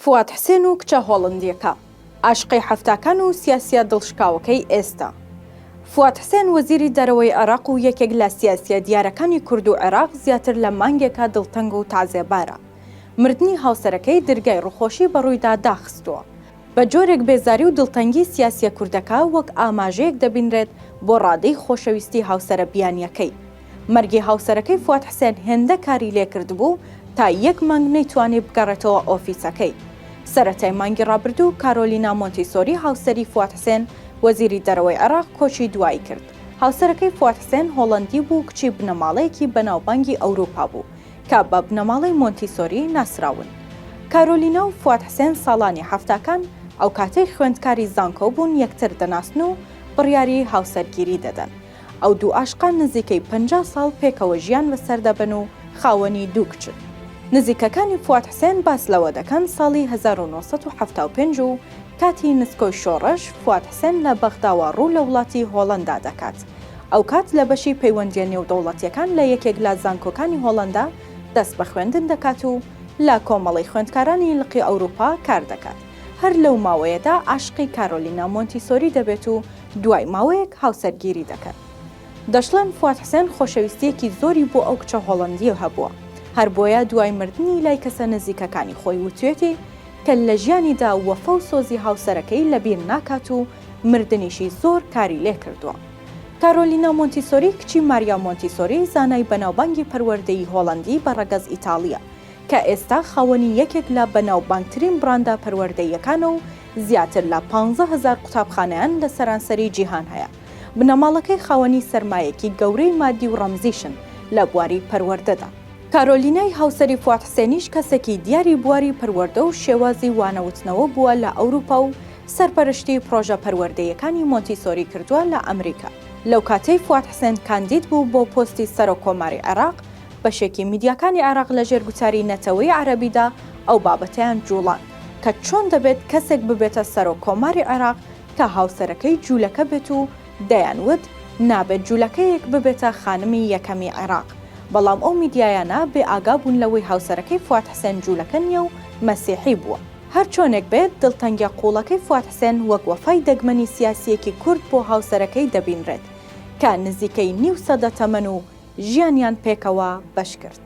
فواد حسێن و کچە هۆڵندیەکە عاشقی هەفتاکان و سیاسیە دڵشکاوەکەی ئێستا. فواد حسێن وەزیری دەرەوەی عێراق و یەکێک لە سیاسیە دیارەکانی کورد و عێراق زیاتر لە مانگێکە دڵتەنگ و تازێبارە. مردنی هاوسەرەکەی دەرگای ڕووخۆشی بەڕوویدا داخستووە. بە جۆرێک بێزاری و دڵتەنگی سیاسیە کوردەکە وەک ئاماژەیەک دەبینرێت بۆ ڕادەی خۆشەویستی هاوسەرە بیانیەکەی. مەرگی هاوسەرەکەی فواد حسێن هێندە کاری لێکرد بوو تا یەک مانگ نەیتوانی بگەڕێتەوە ئۆفیسەکەی. سەرەتای مانگی ڕابردوو کارۆلینا مۆنتیسۆری هاوسەری فواد حسێن وەزیری دەرەوەی عێراق کۆچی دوایی کرد. هاوسەرەکەی فواد حسێن هۆڵەندی بوو، کچی بنەماڵەیەکی بەناوبانگی ئەوروپا بوو کە بە بنەماڵەی مۆنتیسۆری ناسراون. کارۆلینا و فواد حسێن ساڵانی هەفتاکان ئەو کاتەی خوێندکاری زانکۆ بوون یەکتر دەناسن و بڕیاری هاوسەرگیری دەدەن. ئەو دوو عاشقان نزیکەی 50 ساڵ پێکەوە ژیان بەسەر دەبن و خاوەنی دوو کچن. نزیکەکانی فواد حسێن باس لەوە دەکەن ساڵی 1975 و کاتی نسکۆی شۆڕش فواد حسێن لە بەغداوە ڕوو لە وڵاتی هۆڵەندا دەکات. ئەو کات لە بەشی پەیوەندیە نێودەوڵەتیەکان لە یەکێک لە زانکۆکانی هۆڵەندا دەست بە خوێندن دەکات و لە کۆمەڵی خوێندکارانی لقی ئەوروپا کار دەکات. هەر لەو ماوەیەدا عاشقی کارۆلینا مۆنتیسۆری دەبێت و دوای ماوەیەک هاوسەرگیری دەکەن. دەشڵێن فواد حسێن خۆشەویستیەکی زۆری بۆ ئەو کچە هۆڵەندی هەبووە. هەر بۆیە دوای مردنی لای کەسە نزیکەکانی خۆی وتوێتی کە لە ژیانیدا وەفە و سۆزی هاوسەرەکەی لەبیر ناکات و مردنیشی زۆر کاری لێ کردووە. کارۆلینا مۆنتیسۆری کچی ماریا مۆنتیسۆری زانای بەناوبانگی پەروەردەیی هۆڵەندی بە ڕەگەز ئیتاڵیە کە ئێستا خاوەنی یەکێک لە بەناوبانگترین براندا پەروەردەییەکانە و زیاتر لە 15,000 قوتابخانەیان لە سەرانسەری جیهان هەیە. بنەماڵەکەی خاوەنی سەرمایەکی گەورەی مادی و ڕەمزیشن لە بواری پەروەردەدا. کارۆلینای هاوسەری فواد حسێنیش کەسێکی دیاری بواری پەروەردە و شێوازی وانەوتنەوە بووە لە ئەوروپا و سەرپەرشتی پرۆژە پەروەردەیەکانی مۆنتیسۆری کردووە لە ئەمریکا. لەو کاتەی فواد حسێن کاندید بوو بۆ پۆستی سەرۆکۆماری عێراق، بەشێکی میدیاکانی عێراق لە ژێرگوتاری نەتەوەی عەرەبیدا ئەو بابەتیان جوڵان کە چۆن دەبێت کەسێک ببێتە سەرۆکۆماری عێراق کە هاوسەرەکەی جوولەکە بێت و دەیانوت نابێت جوولەکەیەک ببێتە خانمی یەکەمی عێراق. بەڵام ئەو میدیایانە بێ ئاگا بوون لەوەی هاوسەرەکەی فواد حسێن جوولەکە نییە و مەسیحی بووە. هەر چۆنێک بێت دڵتەنگیە قوڵەکەی فواد حسێن وەک وەفای دەگمەنی سیاسیەکی کورد بۆ هاوسەرەکەی دەبینرێت کە نزیکەی نیو سەدە تەمەن و ژیانیان پێکەوە بەش کرد.